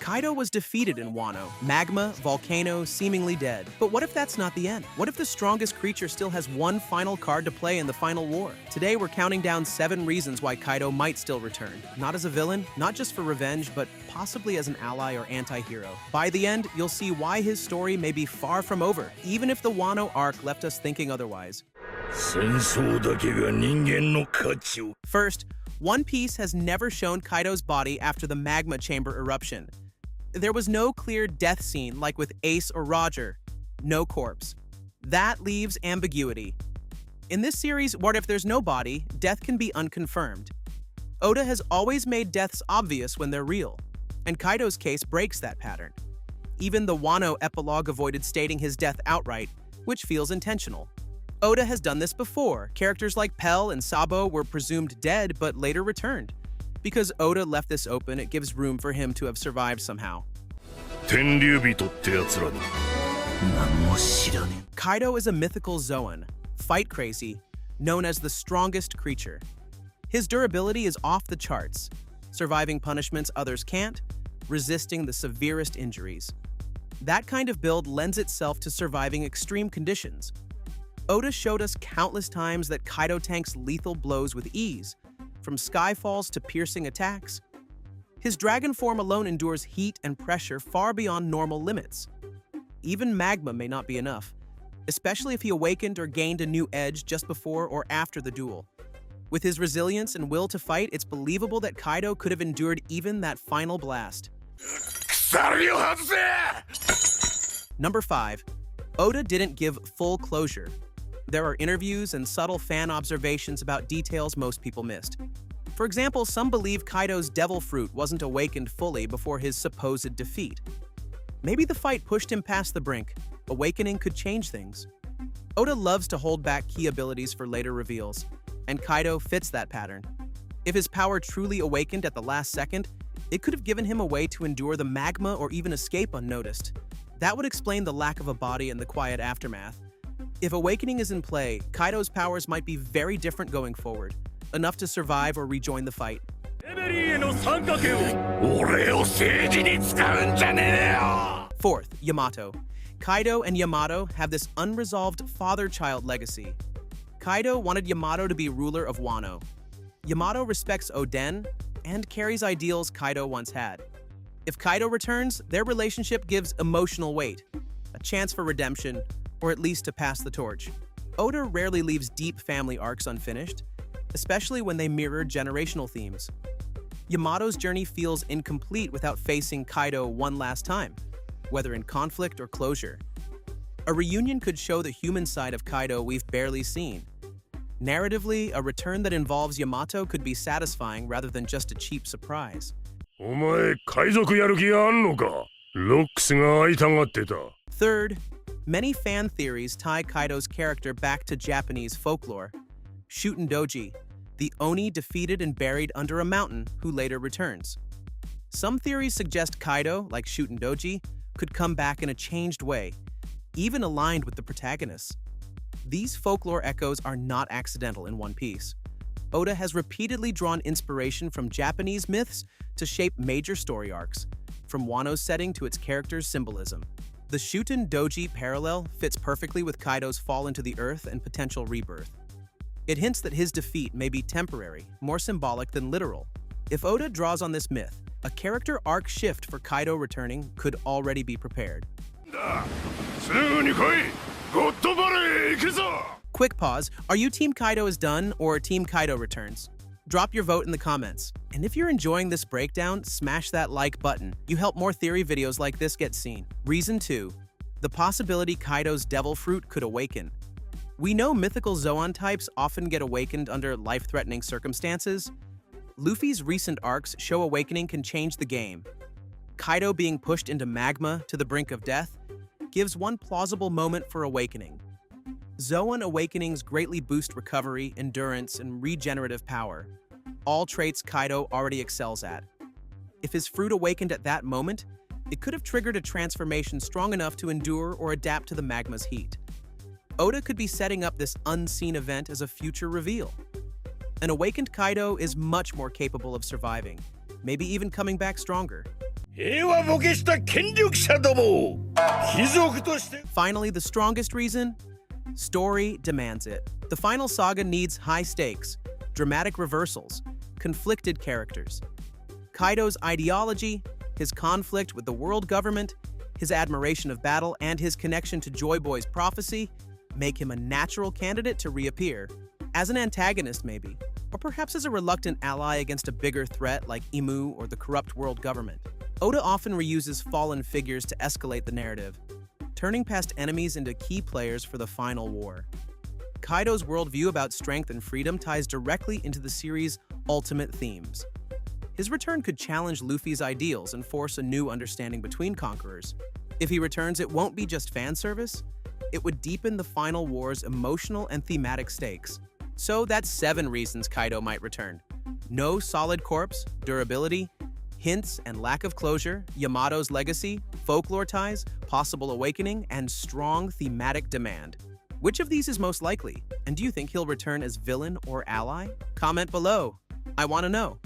Kaido was defeated in Wano, magma, volcano, seemingly dead. But what if that's not the end? What if the strongest creature still has one final card to play in the final war? Today we're counting down 7 reasons why Kaido might still return. Not as a villain, not just for revenge, but possibly as an ally or anti-hero. By the end, you'll see why his story may be far from over, even if the Wano arc left us thinking otherwise. First, One Piece has never shown Kaido's body after the magma chamber eruption. There was no clear death scene like with Ace or Roger. No corpse. That leaves ambiguity. In this series, what if there's no body, death can be unconfirmed. Oda has always made deaths obvious when they're real, and Kaido's case breaks that pattern. Even the Wano epilogue avoided stating his death outright, which feels intentional. Oda has done this before. Characters like Pell and Sabo were presumed dead but later returned. Because Oda left this open, it gives room for him to have survived somehow. Kaido is a mythical Zoan, fight crazy, known as the strongest creature. His durability is off the charts, surviving punishments others can't, resisting the severest injuries. That kind of build lends itself to surviving extreme conditions. Oda showed us countless times that Kaido tanks lethal blows with ease, from skyfalls to piercing attacks. His dragon form alone endures heat and pressure far beyond normal limits. Even magma may not be enough, especially if he awakened or gained a new edge just before or after the duel. With his resilience and will to fight, it's believable that Kaido could have endured even that final blast. Number 5. Oda didn't give full closure. There are interviews and subtle fan observations about details most people missed. For example, some believe Kaido's devil fruit wasn't awakened fully before his supposed defeat. Maybe the fight pushed him past the brink. Awakening could change things. Oda loves to hold back key abilities for later reveals, and Kaido fits that pattern. If his power truly awakened at the last second, it could have given him a way to endure the magma or even escape unnoticed. That would explain the lack of a body and the quiet aftermath. If awakening is in play, Kaido's powers might be very different going forward, enough to survive or rejoin the fight. Fourth, Yamato. Kaido and Yamato have this unresolved father-child legacy. Kaido wanted Yamato to be ruler of Wano. Yamato respects Oden and carries ideals Kaido once had. If Kaido returns, their relationship gives emotional weight, a chance for redemption, or at least to pass the torch. Oda rarely leaves deep family arcs unfinished, especially when they mirror generational themes. Yamato's journey feels incomplete without facing Kaido one last time, whether in conflict or closure. A reunion could show the human side of Kaido we've barely seen. Narratively, a return that involves Yamato could be satisfying rather than just a cheap surprise. Third, many fan theories tie Kaido's character back to Japanese folklore. Shutendoji, the Oni defeated and buried under a mountain who later returns. Some theories suggest Kaido, like Shutendoji, could come back in a changed way, even aligned with the protagonists. These folklore echoes are not accidental in One Piece. Oda has repeatedly drawn inspiration from Japanese myths to shape major story arcs, from Wano's setting to its characters' symbolism. The Shutendoji parallel fits perfectly with Kaido's fall into the earth and potential rebirth. It hints that his defeat may be temporary, more symbolic than literal. If Oda draws on this myth, a character arc shift for Kaido returning could already be prepared. Quick pause, are you Team Kaido is done or Team Kaido returns? Drop your vote in the comments. And if you're enjoying this breakdown, smash that like button. You help more theory videos like this get seen. Reason 2. The possibility Kaido's devil fruit could awaken. We know mythical Zoan types often get awakened under life-threatening circumstances. Luffy's recent arcs show awakening can change the game. Kaido being pushed into magma to the brink of death gives one plausible moment for awakening. Zoan awakenings greatly boost recovery, endurance, and regenerative power, all traits Kaido already excels at. If his fruit awakened at that moment, it could have triggered a transformation strong enough to endure or adapt to the magma's heat. Oda could be setting up this unseen event as a future reveal. An awakened Kaido is much more capable of surviving, maybe even coming back stronger. Finally, the strongest reason? Story demands it. The final saga needs high stakes, dramatic reversals, conflicted characters. Kaido's ideology, his conflict with the world government, his admiration of battle, and his connection to Joy Boy's prophecy make him a natural candidate to reappear. As an antagonist, maybe, or perhaps as a reluctant ally against a bigger threat like Imu or the corrupt world government. Oda often reuses fallen figures to escalate the narrative, turning past enemies into key players for the final war. Kaido's worldview about strength and freedom ties directly into the series' ultimate themes. His return could challenge Luffy's ideals and force a new understanding between conquerors. If he returns, it won't be just fan service, it would deepen the final war's emotional and thematic stakes. So that's 7 reasons Kaido might return. No solid corpse, durability, hints and lack of closure, Yamato's legacy, folklore ties, possible awakening, and strong thematic demand. Which of these is most likely? And do you think he'll return as villain or ally? Comment below. I want to know.